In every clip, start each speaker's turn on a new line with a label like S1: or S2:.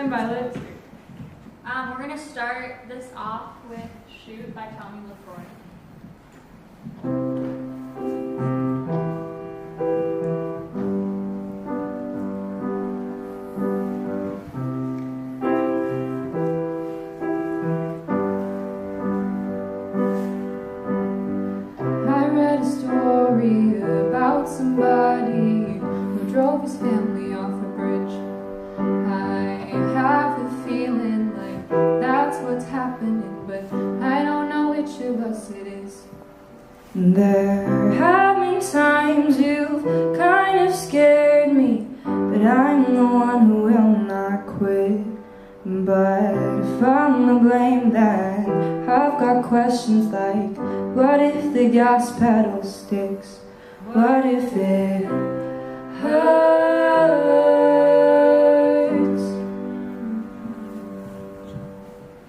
S1: and Violet.
S2: We're going to start this off with Shoot by Tommy LaFroy.
S1: I read a story about somebody who drove his family off a bridge. I have a feeling like that's what's happening, but I don't know which of us it is.
S3: There have been times you've kind of scared me, but I'm the one who will not quit. But if I'm to blame, then I've got questions like, what if the gas pedal sticks? What if it hurts?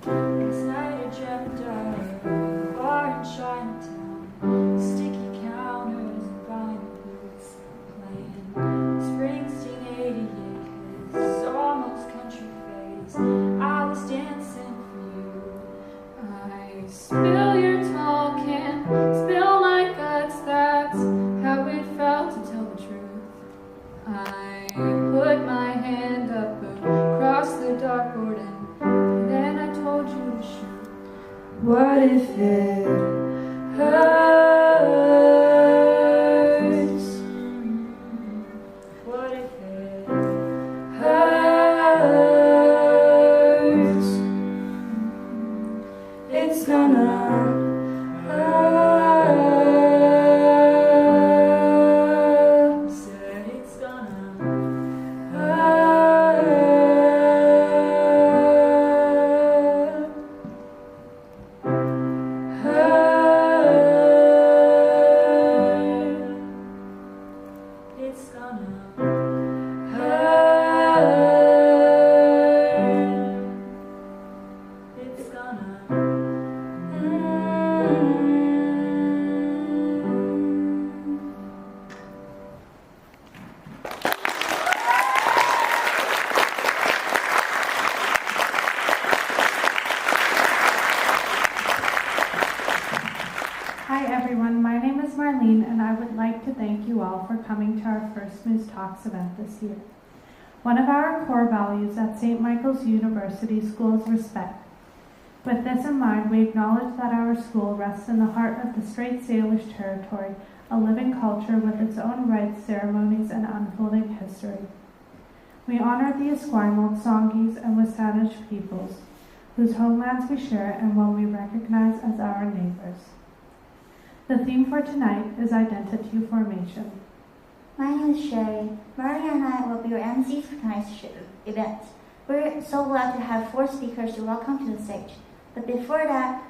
S4: Last night I dreamt of a bar in Chinatown, sticky counters and vinyl boots playing Springsteen 88, 'cause it's almost country phase. I was dancing for you.
S1: I spill your tall can, spill my guts, that's how it felt to tell the truth. I put my hand up across the dartboard and then I told you to shoot.
S3: What if it hurts?
S4: What if it
S3: Hurts. It's gonna hurt.
S4: said it's gonna
S3: Hurt. Hurt.
S4: it's gonna
S3: Hurt.
S4: it's gonna
S5: Hi everyone, my name is Marlene and I would like to thank you all for coming to our first SMUS Talks event this year. One of our core values at St. Michael's University School is respect. With this in mind, we acknowledge that our school rests in the heart of the Strait Salish territory, a living culture with its own rites, ceremonies, and unfolding history. We honor the Esquimalt, Songhees, and Wisanish peoples, whose homelands we share and one we recognize as our neighbors. The theme for tonight is Identity Formation.
S6: My name is Sherry. Maria and I will be your MCs for tonight's event. We're so glad to have 4 speakers to welcome to the stage. But before that,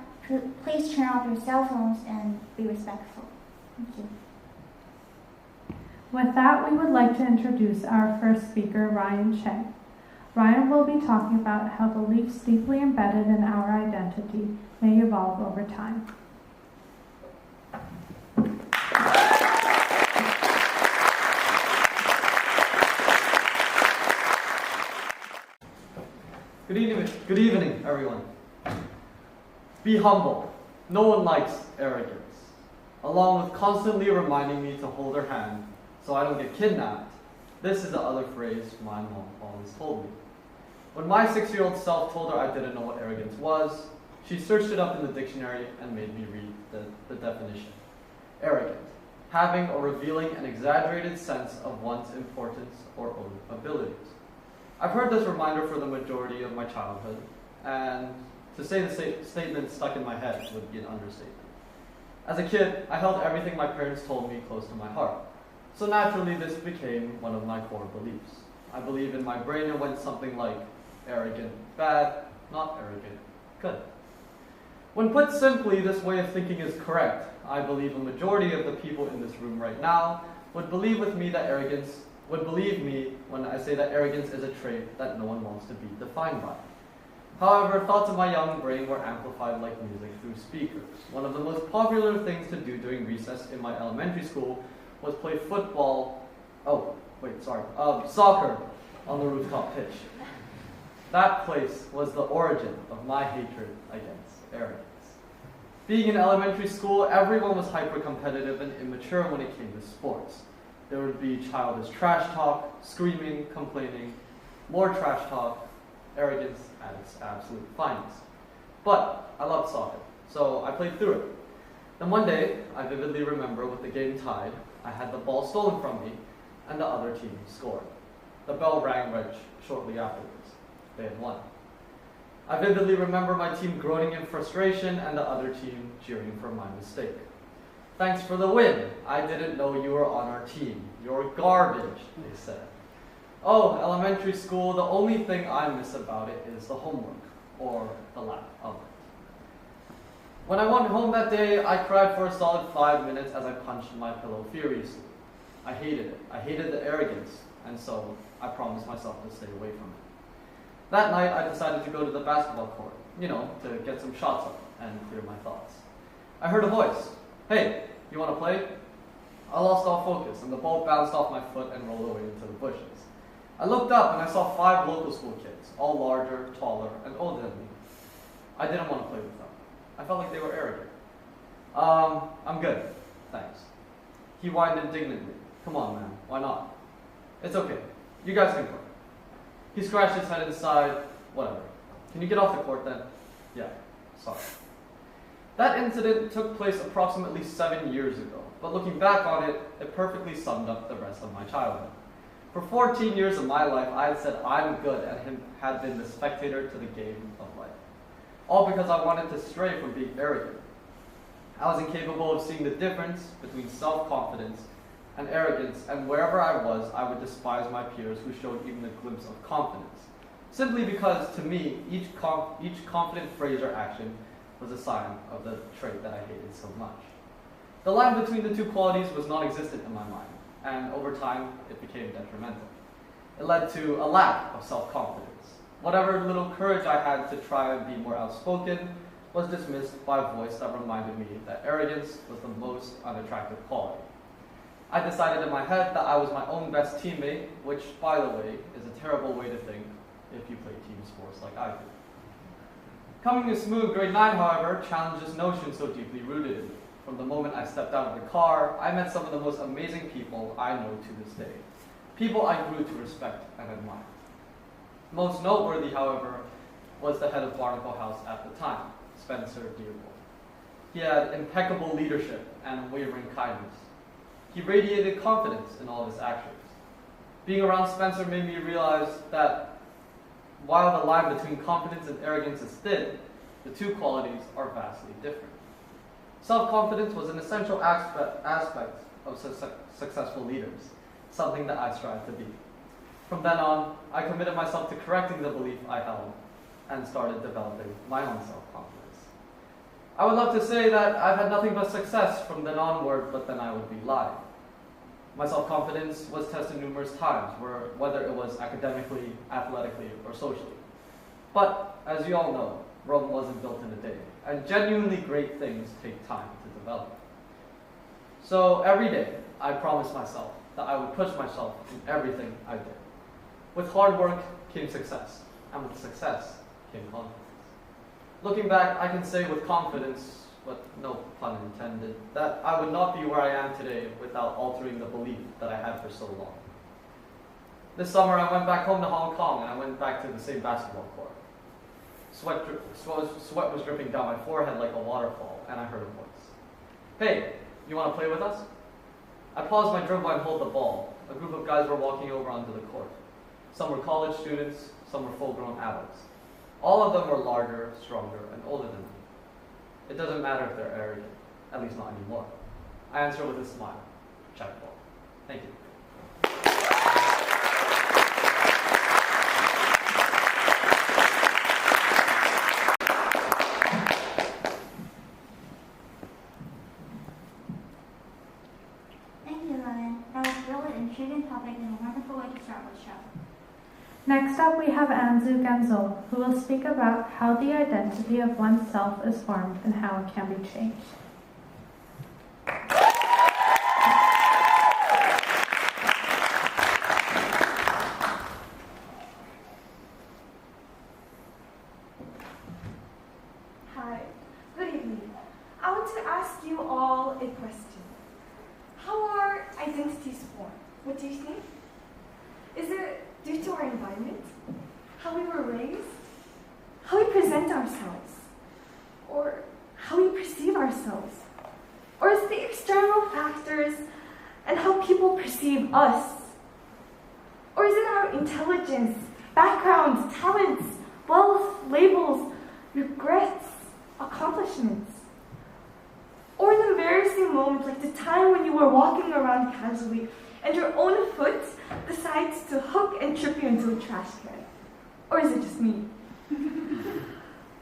S6: please turn off your cell phones and be respectful. Thank you.
S5: With that, we would like to introduce our first speaker, Ryan Cheng. Ryan will be talking about how beliefs deeply embedded in our identity may evolve over time.
S7: Good evening, everyone. Be humble. No one likes arrogance. Along with constantly reminding me to hold her hand so I don't get kidnapped, this is the other phrase my mom always told me. When my 6-year-old self told her I didn't know what arrogance was, she searched it up in the dictionary and made me read the definition. Arrogant, having or revealing an exaggerated sense of one's importance or own abilities. I've heard this reminder for the majority of my childhood, and to say the statement stuck in my head would be an understatement. As a kid, I held everything my parents told me close to my heart, so naturally this became one of my core beliefs. I believe in my brain it went something like, arrogant, bad, not arrogant, good. When put simply, this way of thinking is correct. I believe a majority of the people in this room right now would believe me when I say that arrogance is a trait that no one wants to be defined by. However, thoughts in my young brain were amplified like music through speakers. One of the most popular things to do during recess in my elementary school was play soccer on the rooftop pitch. That place was the origin of my hatred against arrogance. Being in elementary school, everyone was hyper-competitive and immature when it came to sports. There would be childish trash talk, screaming, complaining, more trash talk, arrogance at its absolute finest. But I loved soccer, so I played through it. Then one day, I vividly remember with the game tied, I had the ball stolen from me, and the other team scored. The bell rang shortly afterwards. They had won. I vividly remember my team groaning in frustration and the other team cheering for my mistake. Thanks for the win. I didn't know you were on our team. You're garbage, they said. Oh, elementary school, the only thing I miss about it is the homework, or the lack of it. When I went home that day, I cried for a solid 5 minutes as I punched my pillow furiously. I hated it. I hated the arrogance, and so I promised myself to stay away from it. That night, I decided to go to the basketball court, to get some shots up and clear my thoughts. I heard a voice. Hey, you want to play? I lost all focus, and the ball bounced off my foot and rolled away into the bushes. I looked up, and I saw 5 local school kids, all larger, taller, and older than me. I didn't want to play with them. I felt like they were arrogant. I'm good, thanks. He whined indignantly. Come on, man, why not? It's okay, you guys can play. He scratched his head and sighed, whatever. Can you get off the court then? Yeah, sorry. That incident took place approximately 7 years ago, but looking back on it, it perfectly summed up the rest of my childhood. For 14 years of my life, I had said I'm good and had been the spectator to the game of life. All because I wanted to stray from being arrogant. I was incapable of seeing the difference between self-confidence and arrogance, and wherever I was, I would despise my peers who showed even a glimpse of confidence. Simply because, to me, each confident phrase or action was a sign of the trait that I hated so much. The line between the two qualities was non-existent in my mind, and over time, it became detrimental. It led to a lack of self-confidence. Whatever little courage I had to try and be more outspoken was dismissed by a voice that reminded me that arrogance was the most unattractive quality. I decided in my head that I was my own best teammate, which, by the way, is a terrible way to think if you play team sports like I do. Coming to SMUS grade 9, however, challenged this notion so deeply rooted in me. From the moment I stepped out of the car, I met some of the most amazing people I know to this day. People I grew to respect and admire. Most noteworthy, however, was the head of Barnacle House at the time, Spencer Dearborn. He had impeccable leadership and unwavering kindness. He radiated confidence in all of his actions. Being around Spencer made me realize that while the line between confidence and arrogance is thin, the two qualities are vastly different. Self-confidence was an essential aspect of successful leaders, something that I strive to be. From then on, I committed myself to correcting the belief I held and started developing my own self-confidence. I would love to say that I've had nothing but success from then onward, but then I would be lying. My self-confidence was tested numerous times, whether it was academically, athletically, or socially. But, as you all know, Rome wasn't built in a day, and genuinely great things take time to develop. So every day, I promised myself that I would push myself in everything I did. With hard work came success, and with success came confidence. Looking back, I can say with confidence, but no pun intended, that I would not be where I am today without altering the belief that I had for so long. This summer, I went back home to Hong Kong, and I went back to the same basketball court. Sweat was dripping down my forehead like a waterfall, and I heard a voice. Hey, you want to play with us? I paused my dribble and held the ball. A group of guys were walking over onto the court. Some were college students, some were full-grown adults. All of them were larger, stronger, and older than me. It doesn't matter if they're arrogant, at least not anymore. I answer with a smile. Check ball. Thank you.
S6: Thank you, Ryan. That was really an intriguing topic and a wonderful way to start the show.
S5: Next up, we have Anzu Ganzol, who will speak about how the identity of oneself is formed and how it can be changed.
S4: want to ask you all a question. How are identities formed? What do you think? Is it due to our environment? How we were raised? How we present ourselves? Or how we perceive ourselves? Or is it the external factors and how people perceive us? Or is it our intelligence, background, talents, wealth, labels, regrets, accomplishments? Or an embarrassing moment like the time when you were walking around casually and your own foot decides to hook and trip you into a trash can? Or is it just me?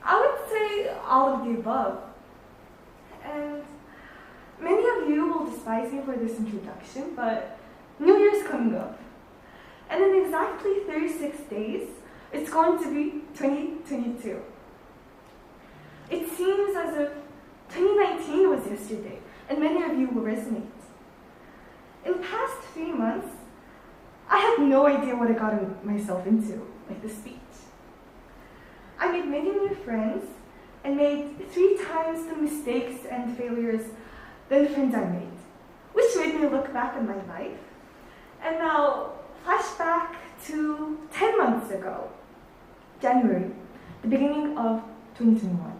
S4: I would say all of the above. And many of you will despise me for this introduction, but New Year's coming up. And in exactly 36 days, it's going to be 2022. It seems as if 2019 was yesterday, and many of you will resonate. In the past 3 months, I had no idea what I got myself into, like the speech. I made many new friends and made 3 times the mistakes and failures than the friends I made, which made me look back at my life. And now, flashback to 10 months ago, January, the beginning of 2021.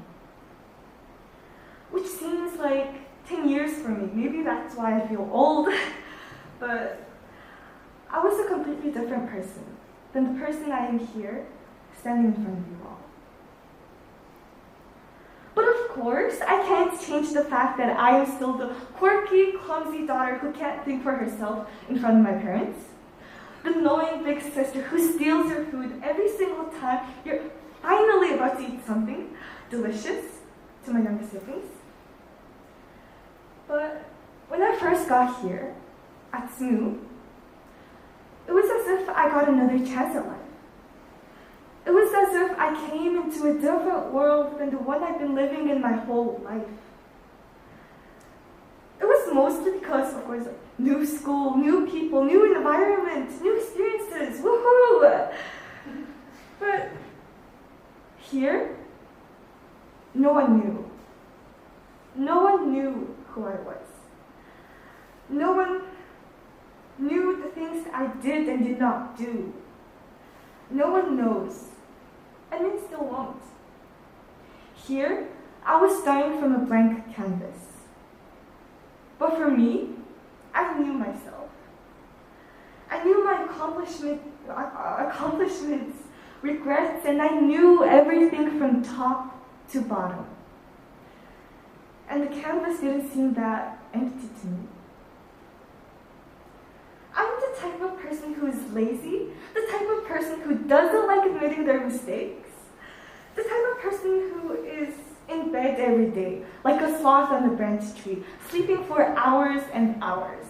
S4: Which seems like 10 years for me. Maybe that's why I feel old. But I was a completely different person than the person I am here, standing in front of you all. But of course, I can't change the fact that I am still the quirky, clumsy daughter who can't think for herself in front of my parents. The annoying big sister who steals your food every single time you're finally about to eat something delicious to my younger siblings. But when I first got here, at SMU, it was as if I got another chance at life. It was as if I came into a different world than the one I've been living in my whole life. It was mostly because, of course, new school, new people, new environment, new experiences, woohoo! But here, no one knew. No one knew who I was. No one knew the things I did and did not do. No one knows, and it still won't. Here, I was starting from a blank canvas. But for me, I knew myself. I knew my accomplishments, regrets, and I knew everything from top to bottom. And the canvas didn't seem that empty to me. I'm the type of person who is lazy, the type of person who doesn't like admitting their mistakes, the type of person who is in bed every day, like a sloth on the branch tree, sleeping for hours and hours.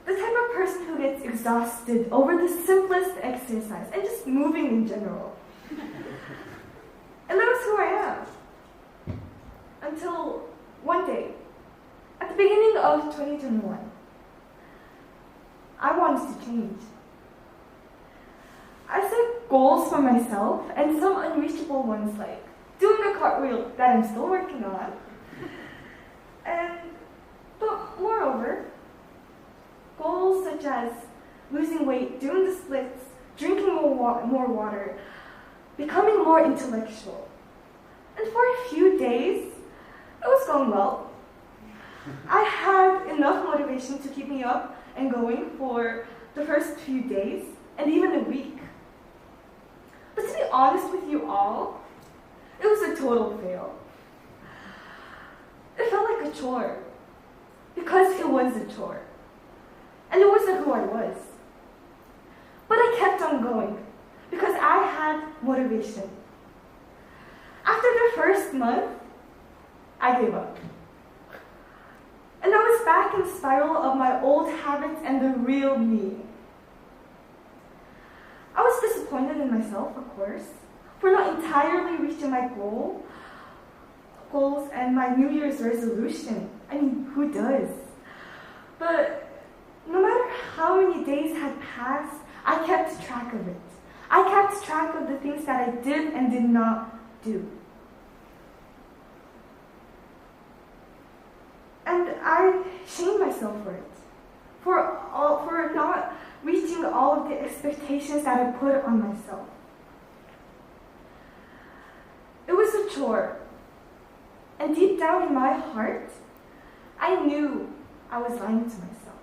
S4: The type of person who gets exhausted over the simplest exercise and just moving in general. And that was who I am. Until one day, at the beginning of 2021, I wanted to change. I set goals for myself and some unreachable ones like doing a cartwheel that I'm still working on. But moreover, goals such as losing weight, doing the splits, drinking more water, becoming more intellectual. And for a few days, it was going well. I had enough motivation to keep me up and going for the first few days and even a week. But to be honest with you all, it was a total fail. It felt like a chore because it was a chore. And it wasn't who I was. But I kept on going because I had motivation. After the first month, I gave up. And I was back in the spiral of my old habits and the real me. I was disappointed in myself, of course, for not entirely reaching my goals and my New Year's resolution. I mean, who does? But no matter how many days had passed, I kept track of it. I kept track of the things that I did and did not do.
S8: myself for it, for not reaching all of the expectations that I put on myself. It was a chore, and deep down in my heart, I knew I was lying to myself.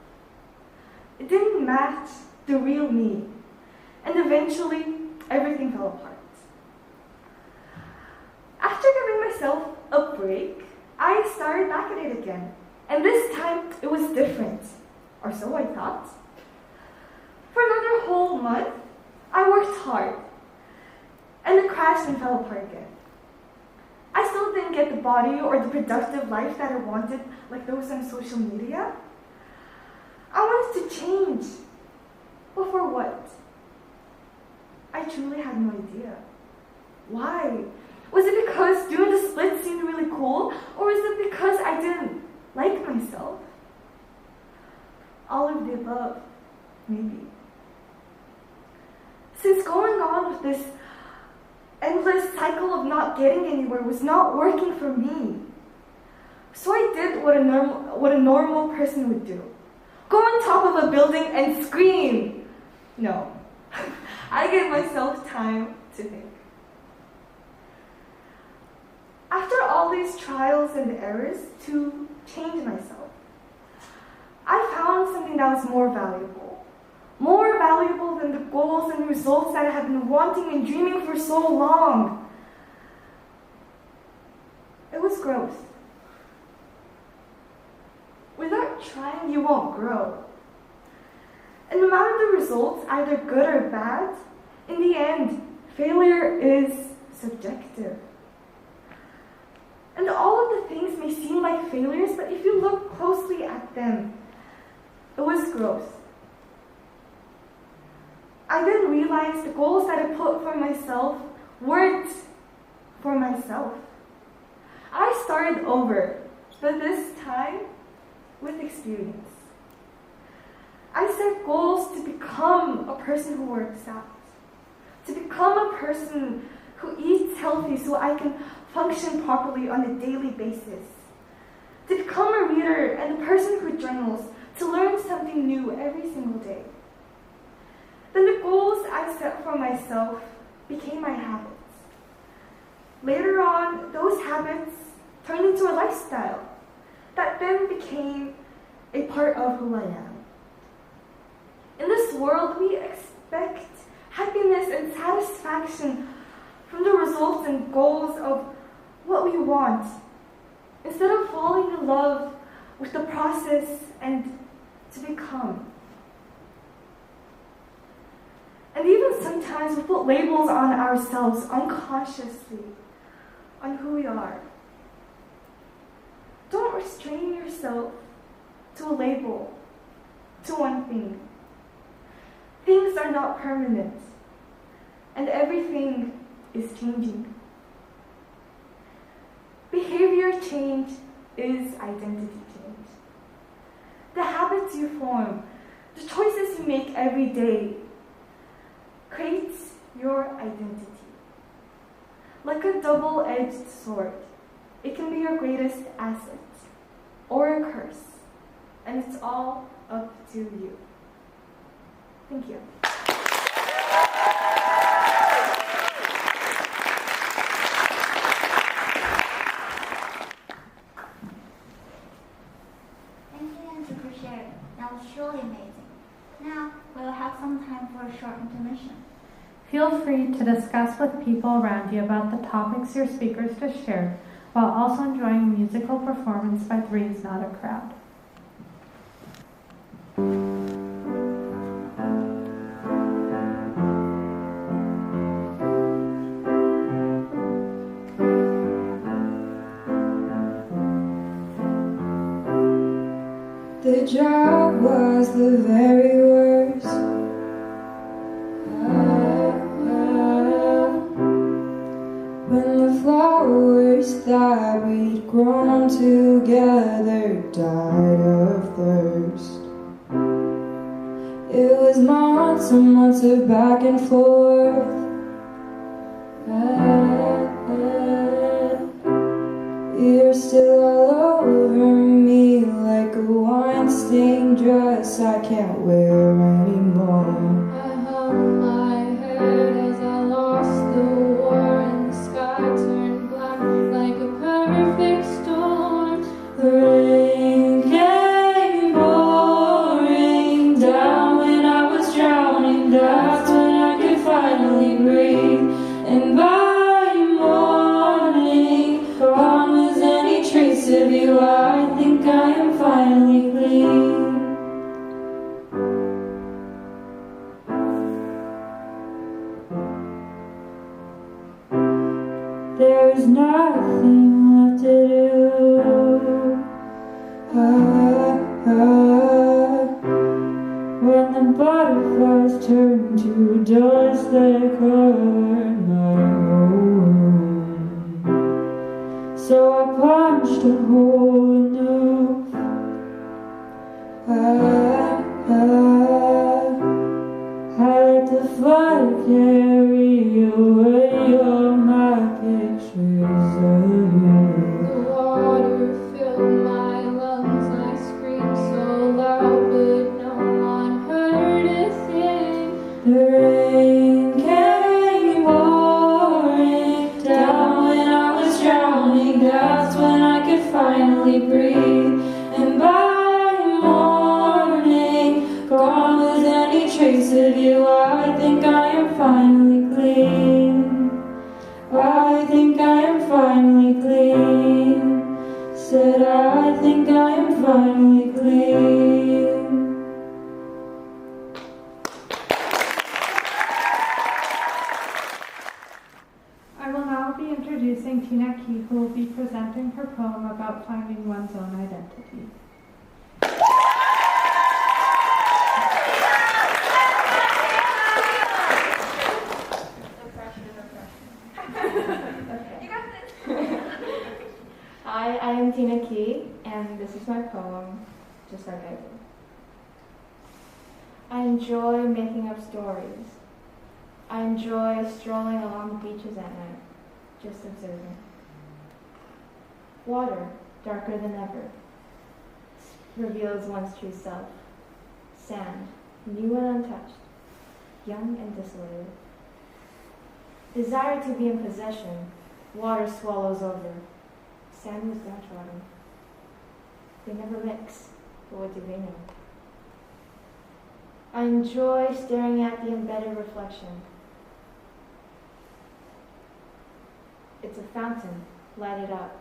S8: It didn't match the real me, and eventually everything fell apart. After giving myself a break, I started back at it again, and this time it was different, or so I thought. For another whole month, I worked hard, and it crashed and fell apart again. I still didn't get the body or the productive life that I wanted, like those on social media. I wanted to change, but for what? I truly had no idea. Why? Was it because doing the split seemed really cool, or was it because I didn't like myself? All of the above, maybe. Since going on with this endless cycle of not getting anywhere was not working for me, so I did what a normal person would do. Go on top of a building and scream. No, I gave myself time to think. After all these trials and errors to change myself, I found something that was more valuable than the goals and results that I had been wanting and dreaming for so long. It was growth. Without trying, you won't grow. And no matter the results, either good or bad, in the end, failure is subjective. And all of the things may seem like failures, but if you look closely at them, it was growth. I then realized the goals that I put for myself weren't for myself. I started over, but this time with experience. I set goals to become a person who works out, to become a person who eats healthy so I can function properly on a daily basis, to become a reader and a person who journals, to learn something new every single day. Then the goals I set for myself became my habits. Later on, those habits turned into a lifestyle that then became a part of who I am. In this world, we expect happiness and satisfaction from the results and goals of what we want, instead of falling in love with the process and to become. And even sometimes we put labels on ourselves unconsciously on who we are. Don't restrain yourself to a label, to one thing. Things are not permanent, and everything is changing. Behavior change is identity change. The habits you form, the choices you make every day, creates your identity. Like a double-edged sword, it can be your greatest asset or a curse, and it's all up to you. Thank you.
S6: Thank you, Nancy, for sharing. That was truly amazing. Now, we'll have some time for a short intermission.
S5: Feel free to discuss with people around you about the topics your speakers just shared, while also enjoying a musical performance by Three's Not a Crowd.
S3: The job was the very worst. When the flowers that we'd grown together died of thirst. It was months and months of back and forth. You're still all over me like a wine same dress I can't wear anymore.
S1: I hung my head as I lost the war, and the sky turned black like a perfect storm.
S3: The rain came pouring down when I was drowning. That's when I could finally breathe. And by morning, gone was any trace of you. I think I am finally clean. There's nothing left to do. When the butterflies turn to dust, they covered my home. So I punched a hole in the roof. I let the flood carry away all my pictures of you.
S1: The water filled my lungs, I screamed so loud, but no one heard a thing.
S3: The rain came pouring down when I was drowning. That's when I could finally breathe. And by morning, gone was any trace of you. I think I am finally clean. I think I am finally clean. Said I think I am finally clean.
S5: I will now be introducing Tina Key, who will be presenting her poem about finding one's own identity.
S9: Hi, I am Tina Key, and this is my poem, Just Like I Do. I enjoy making up stories. I enjoy strolling along the beaches at night, just observing. Water, darker than ever, reveals one's true self. Sand, new and untouched, young and desolated. Desire to be in possession, water swallows over. Sand was downtrodden. They never mix, but what do they know? I enjoy staring at the embedded reflection. It's a fountain, lighted up.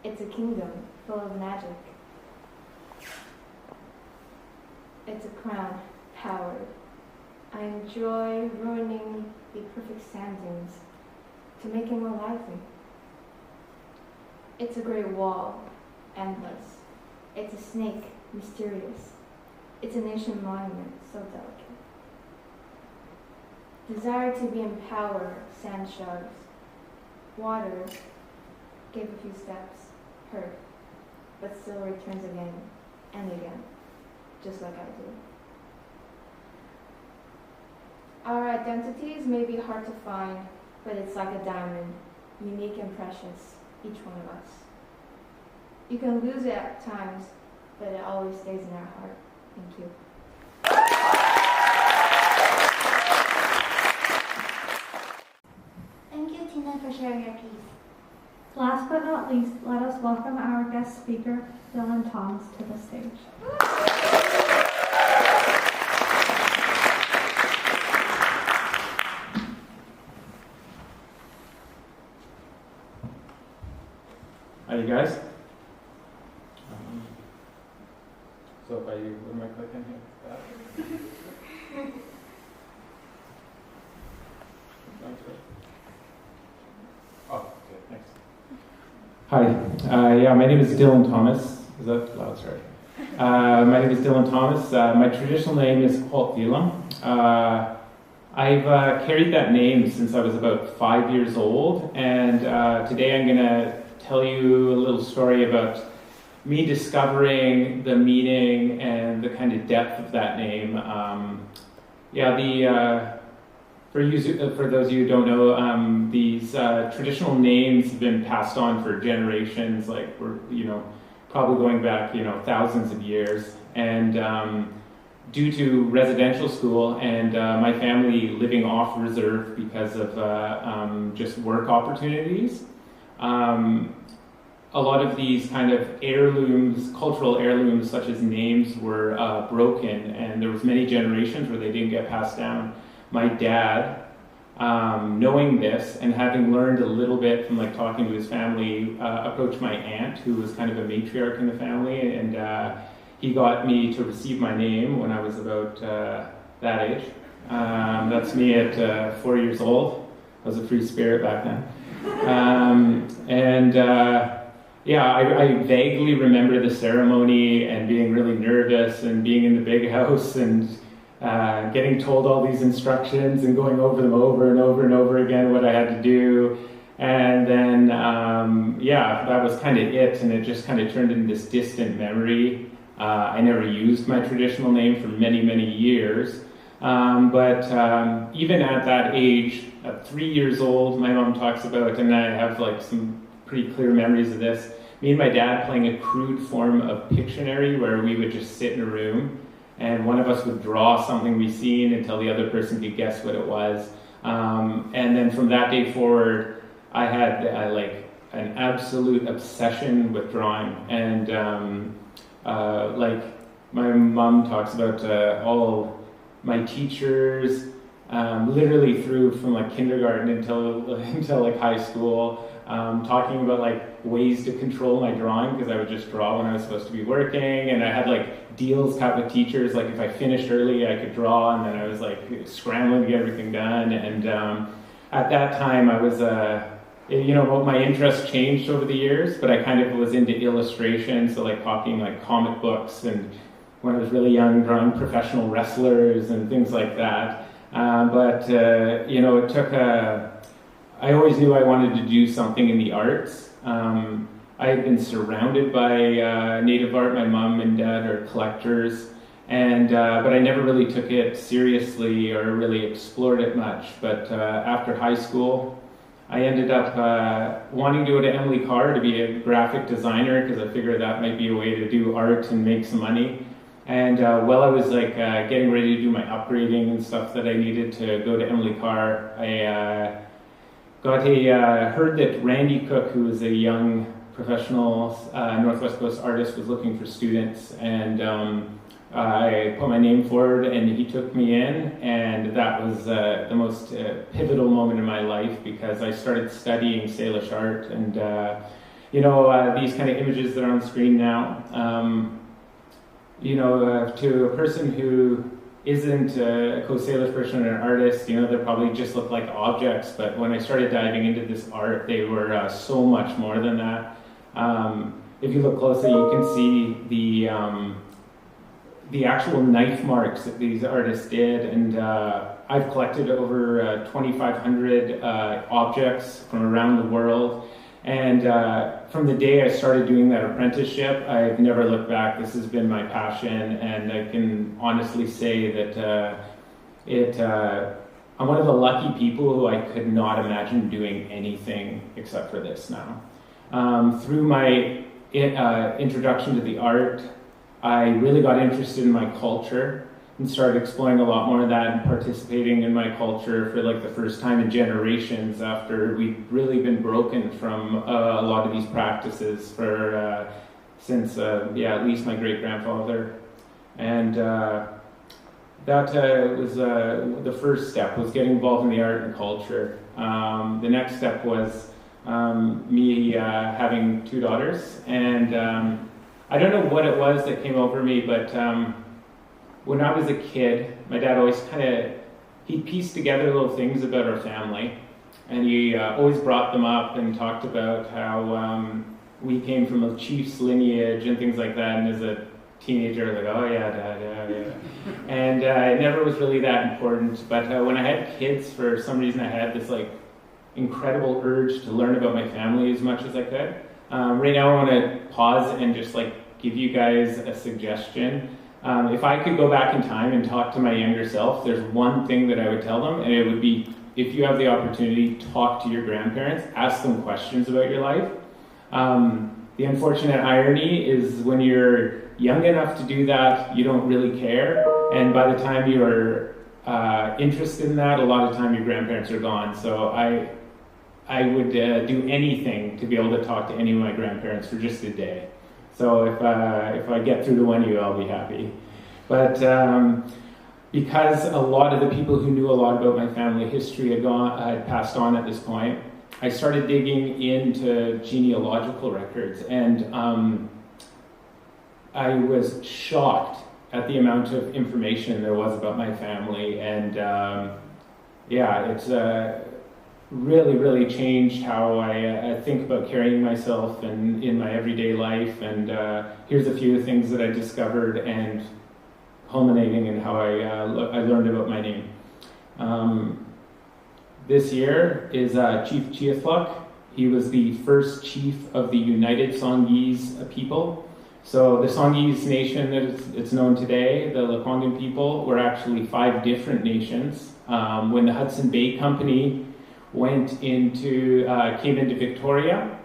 S9: It's a kingdom full of magic. It's a crown, powered. I enjoy ruining the perfect sand dunes to make it more lively. It's a great wall, endless. It's a snake, mysterious. It's an ancient monument, so delicate. Desire to be in power, sand shoves. Water gave a few steps, hurt, but still returns again and again, just like I do. Our identities may be hard to find, but it's like a diamond, unique and precious, each one of us. You can lose it at times, but it always stays in our heart. Thank you.
S6: Thank you, Tina, for sharing your piece.
S5: Last but not least, let us welcome our guest speaker, Dylan Thomas, to the stage.
S10: Hi, you guys. So if I, what am I clicking here? Oh, okay, thanks. Hi, yeah, my name is Dylan Thomas. Is that loud? Sorry. My name is Dylan Thomas. My traditional name is Paul Thilam. I've carried that name since I was about 5 years old, and today I'm going to tell you a little story about me discovering the meaning and the kind of depth of that name. For those of you who don't know, these traditional names have been passed on for generations. Like probably going back, thousands of years. And due to residential school and my family living off reserve because of just work opportunities, a lot of these kind of heirlooms, cultural heirlooms such as names were broken, and there was many generations where they didn't get passed down. My dad, knowing this and having learned a little bit from talking to his family, approached my aunt, who was kind of a matriarch in the family, and he got me to receive my name when I was about that age. That's me at 4 years old. I was a free spirit back then. I vaguely remember the ceremony and being really nervous and being in the big house and getting told all these instructions and going over them over and over and over again, what I had to do. And then, that was kind of it, and it just kind of turned into this distant memory. I never used my traditional name for many, many years. But even at that age, at 3 years old, my mom talks about, and I have some pretty clear memories of this, me and my dad playing a crude form of Pictionary where we would just sit in a room and one of us would draw something we've seen until the other person could guess what it was. And then from that day forward, I had an absolute obsession with drawing. And my mom talks about all my teachers, literally through from kindergarten until high school, talking about ways to control my drawing, because I would just draw when I was supposed to be working, and I had deals cut with teachers, if I finished early I could draw, and then I was scrambling to get everything done. And at that time I was my interest changed over the years, but I kind of was into illustration, so copying comic books, and when I was really young, drawing professional wrestlers and things like that. It took I always knew I wanted to do something in the arts. I had been surrounded by native art. My mom and dad are collectors, but I never really took it seriously or really explored it much. But after high school, I ended up wanting to go to Emily Carr to be a graphic designer, because I figured that might be a way to do art and make some money. And while I was getting ready to do my upgrading and stuff that I needed to go to Emily Carr, I heard that Randy Cook, who was a young professional Northwest Coast artist, was looking for students, and I put my name forward, and he took me in, and that was the most pivotal moment in my life, because I started studying Salish art, and these kind of images that are on screen now, to a person who isn't a Coast Salish person or an artist, they probably just look like objects, but when I started diving into this art, they were so much more than that. If you look closely, you can see the actual knife marks that these artists did, and I've collected over 2,500 objects from around the world. And from the day I started doing that apprenticeship, I've never looked back. This has been my passion, and I can honestly say that I'm one of the lucky people who I could not imagine doing anything except for this now. Through my introduction to the art, I really got interested in my culture and started exploring a lot more of that and participating in my culture for the first time in generations, after we'd really been broken from a lot of these practices since at least my great-grandfather. And that was the first step, was getting involved in the art and culture. The next step was me having 2 daughters, and I don't know what it was that came over me, but when I was a kid, my dad always he pieced together little things about our family, and he always brought them up and talked about how we came from a chief's lineage and things like that, and as a teenager, I was oh yeah, Dad, yeah. And it never was really that important, but when I had kids, for some reason I had this incredible urge to learn about my family as much as I could. Right now I want to pause and just give you guys a suggestion. If I could go back in time and talk to my younger self, there's one thing that I would tell them, and it would be, if you have the opportunity, talk to your grandparents, ask them questions about your life. The unfortunate irony is when you're young enough to do that, you don't really care, and by the time you're interested in that, a lot of time your grandparents are gone. So I would do anything to be able to talk to any of my grandparents for just a day. So if I get through to one of you, I'll be happy. But because a lot of the people who knew a lot about my family history had passed on at this point, I started digging into genealogical records, and I was shocked at the amount of information there was about my family. And it's really, really changed how I think about carrying myself and in my everyday life. And here's a few things that I discovered, and culminating in how I learned about my name. This year is Chief Chiathluk. He was the first chief of the United Songhees people. So the Songhees nation that it's known today, the Lekwungen people, were actually 5 different nations. When the Hudson Bay Company came into Victoria,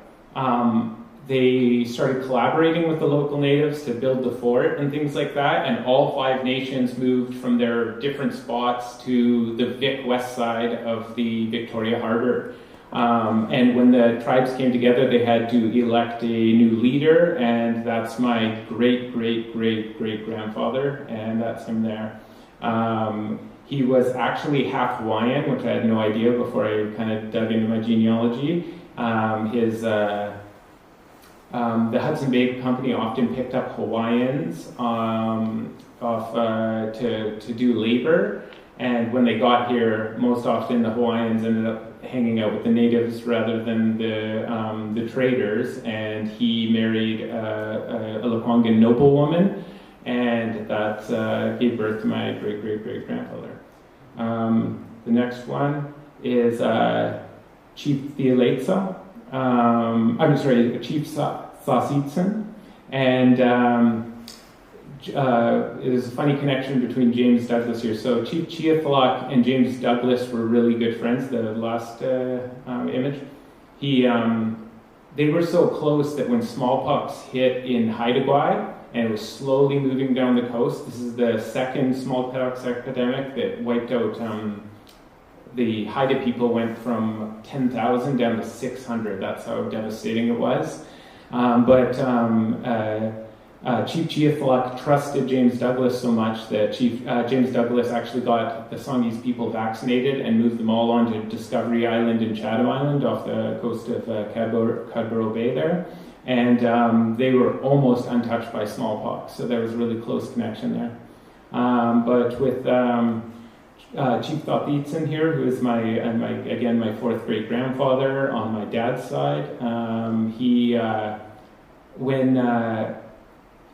S10: they started collaborating with the local natives to build the fort and things like that, and all 5 nations moved from their different spots to the Vic west side of the Victoria Harbour. And when the tribes came together, they had to elect a new leader, and that's my great-great-great-great-grandfather, and that's him there. He was actually half Hawaiian, which I had no idea before I kind of dug into my genealogy. The Hudson Bay Company often picked up Hawaiians to do labor, and when they got here, most often the Hawaiians ended up hanging out with the natives rather than the traders. And he married a Lekwungen noblewoman, and that gave birth to my great-great-great-grandfather. The next one is Chief Theoletsa. Chief Sasitsan, and there's a funny connection between James Douglas here. So Chief Chiathluk and James Douglas were really good friends. The last image, they were so close that when smallpox hit in Haida Gwaii and it was slowly moving down the coast, this is the second smallpox epidemic that wiped out. The Haida people went from 10,000 down to 600. That's how devastating it was. Chief Chiathluk trusted James Douglas so much that James Douglas actually got the Songhees people vaccinated and moved them all onto Discovery Island and Chatham Island off the coast of Cadborough Bay there. And they were almost untouched by smallpox, so there was a really close connection there. But with Chief Thotitsan here, who is my 4th great-grandfather on my dad's side. When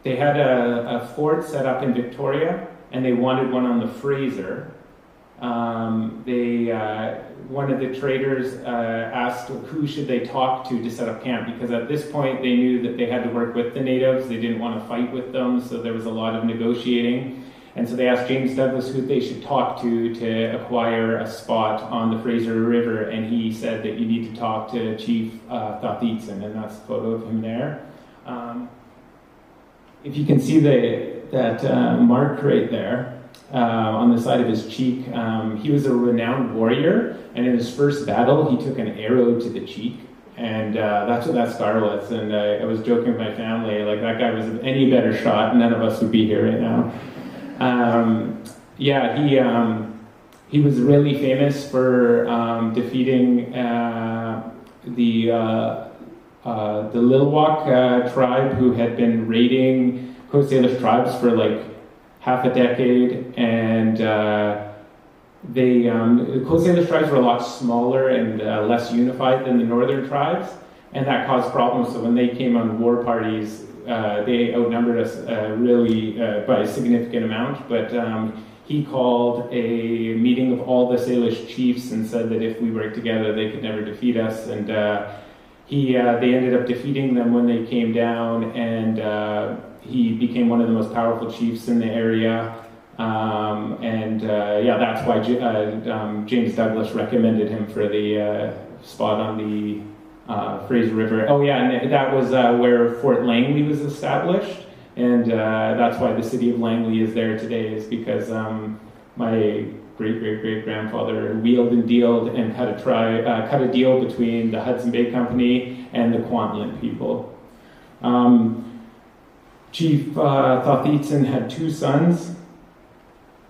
S10: they had a fort set up in Victoria, and they wanted one on the Fraser, one of the traders asked who should they talk to set up camp, because at this point they knew that they had to work with the natives. They didn't want to fight with them, so there was a lot of negotiating. And so they asked James Douglas who they should talk to acquire a spot on the Fraser River, and he said that you need to talk to Chief Thotitsan, and that's a photo of him there. If you can see that mark right there on the side of his cheek, he was a renowned warrior, and in his first battle he took an arrow to the cheek, and that's what that scar was. And I was joking with my family, like, that guy was any better shot, none of us would be here right now. He was really famous for defeating the Lilwak tribe, who had been raiding Coast Salish tribes for like half a decade, and the Coast Salish tribes were a lot smaller and less unified than the northern tribes, and that caused problems. So when they came on war parties, they outnumbered us really by a significant amount, but he called a meeting of all the Salish chiefs and said that if we worked together, they could never defeat us. And they ended up defeating them when they came down, and he became one of the most powerful chiefs in the area. That's why James Douglas recommended him for the spot on the Fraser River. Oh yeah, and that was where Fort Langley was established, and that's why the city of Langley is there today, is because my great-great-great-grandfather wheeled and dealed and cut a deal between the Hudson Bay Company and the Kwantlen people. Chief Thothetson had 2 sons,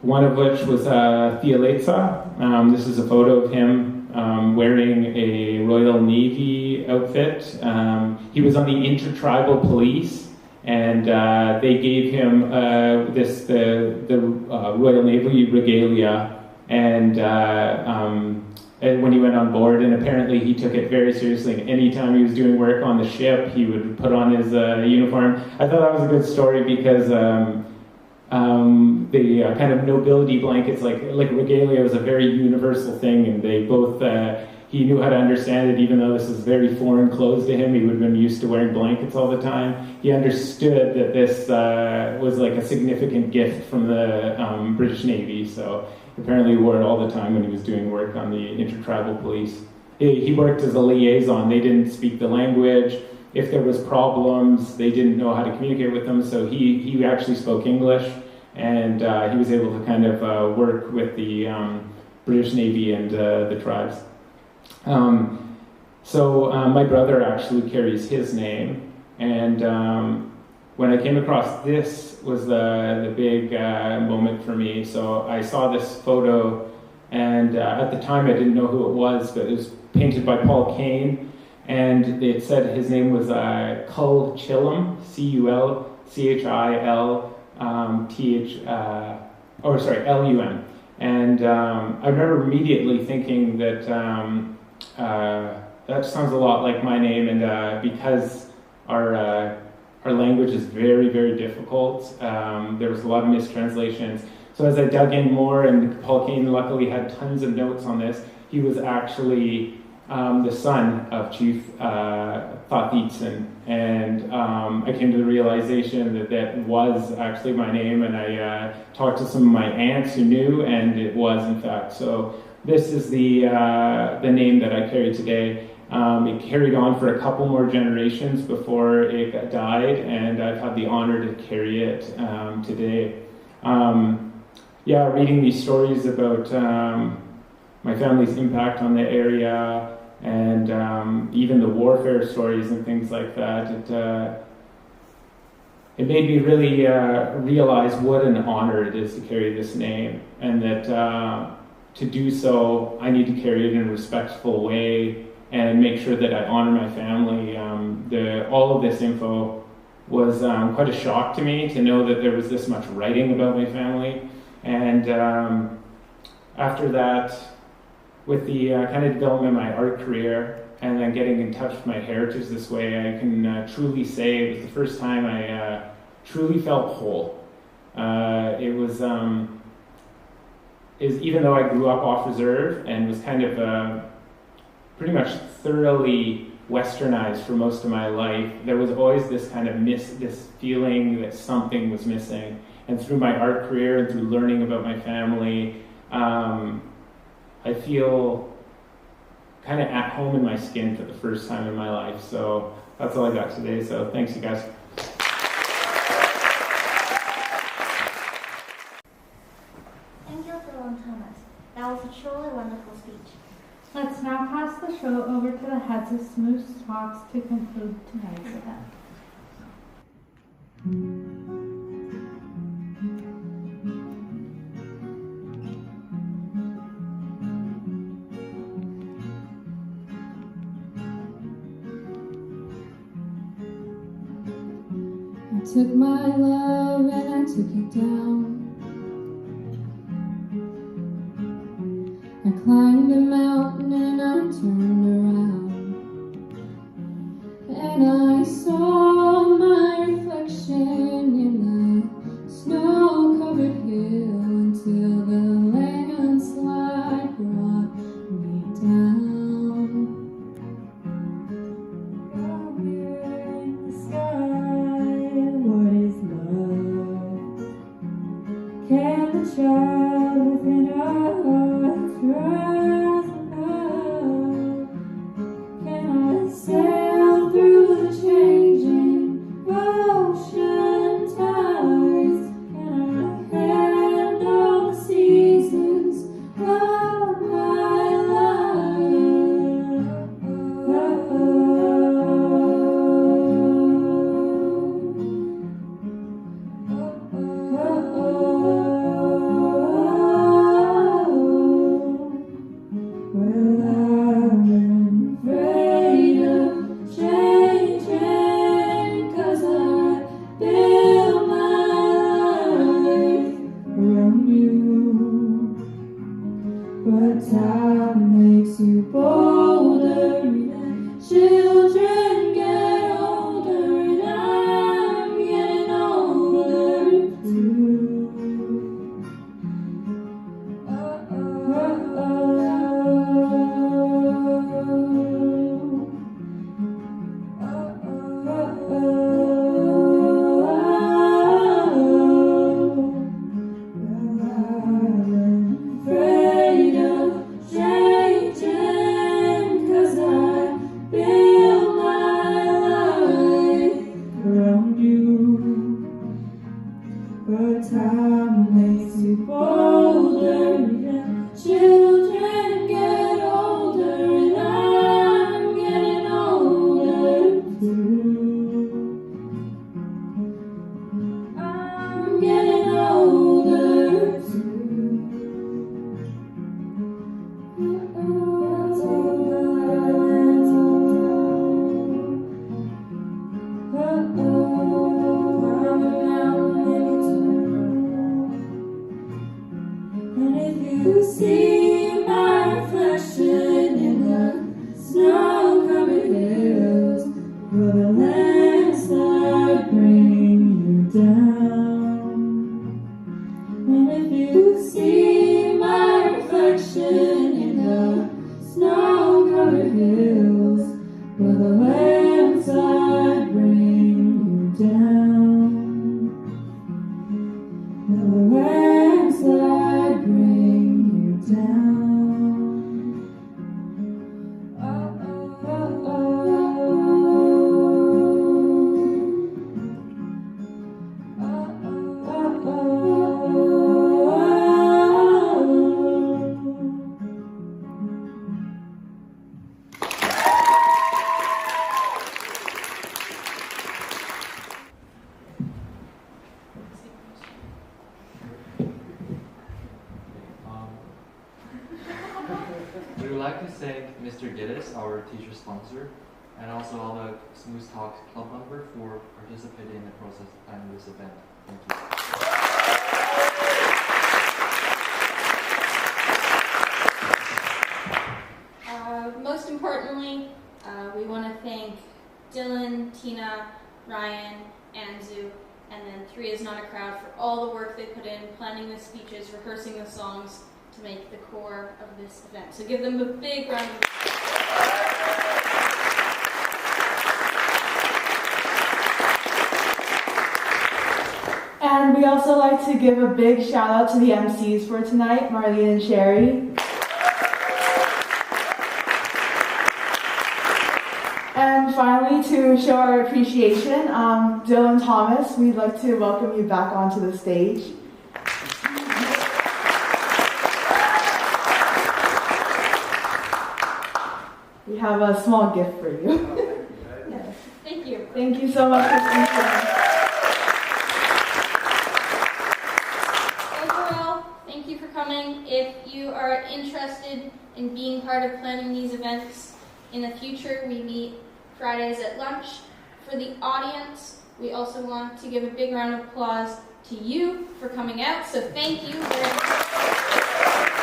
S10: one of which was Theoletsa. This is a photo of him wearing a Royal Navy outfit. He was on the intertribal police, and they gave him the Royal Navy regalia, and when he went on board, and apparently he took it very seriously. Anytime he was doing work on the ship, he would put on his uniform. I thought that was a good story because the kind of nobility blankets, like regalia, was a very universal thing, and they both, he knew how to understand it, even though this is very foreign clothes to him. He would have been used to wearing blankets all the time. He understood that this was like a significant gift from the British Navy, so apparently he wore it all the time when he was doing work on the intertribal police. He worked as a liaison. They didn't speak the language. If there was problems, they didn't know how to communicate with them, so he actually spoke English, and he was able to kind of work with the British Navy and the tribes. My brother actually carries his name, and when I came across this was the big moment for me. So I saw this photo, and at the time I didn't know who it was, but it was painted by Paul Kane, and it said his name was Cull Chillum, L-U-M. And I remember immediately thinking that that sounds a lot like my name, and because our language is very, very difficult, there was a lot of mistranslations. So as I dug in more, and Paul Kane luckily had tons of notes on this, he was actually the son of Chief Thothetson, and I came to the realization that that was actually my name, and I talked to some of my aunts who knew, and it was in fact. So this is the name that I carry today. It carried on for a couple more generations before it died, and I've had the honor to carry it today. Reading these stories about my family's impact on the area, and even the warfare stories and things like that, it made me really realize what an honor it is to carry this name, and that to do so, I need to carry it in a respectful way and make sure that I honor my family. All of this info was quite a shock to me, to know that there was this much writing about my family. And after that, with the kind of development of my art career, and then getting in touch with my heritage this way, I can truly say it was the first time I truly felt whole. It was even though I grew up off reserve and was kind of pretty much thoroughly westernized for most of my life, there was always this kind of this feeling that something was missing. And through my art career and through learning about my family, I feel kind of at home in my skin for the first time in my life. So that's all I got today. So thanks, you guys.
S6: Thank you, Dylan Thomas. That was a truly wonderful speech.
S5: Let's now pass the show over to the heads of SMUS Talks to conclude tonight's event.
S1: I took my love and I took it down. I climbed a mountain and I turned around, and I saw my reflection in the snow-covered hill until the landslide brought me down.
S4: Up here in the sky, what is love? Can the child within us rise above? Can I say
S3: And if you see my reflection in the snow-covered hills, will the landslide bring you down? And if you see my reflection in the snow-covered hills, will the landslide bring you down? Will the landslide bring you down? Oh, oh, oh, oh. Oh, oh, oh,
S11: We would like to thank Mr. Geddes, our teacher sponsor, and also all the SMUS Talks club members for participating in the process of planning this event. Thank you.
S2: Most importantly, we want to thank Dylan, Tina, Ryan, Anzu, and then Three Is Not a Crowd for all the work they put in planning the speeches, rehearsing the songs to make the core of this event. So give them a big round of applause.
S12: And we also like to give a big shout out to the MCs for tonight, Marlene and Sherry. And finally, to show our appreciation, Dylan Thomas, we'd like to welcome you back onto the stage. We have a small gift for you.
S2: Yes. Thank you.
S12: Thank you so much for speaking.
S2: Overall, thank you for coming. If you are interested in being part of planning these events in the future, we meet Fridays at lunch. For the audience, we also want to give a big round of applause to you for coming out. So thank you very much.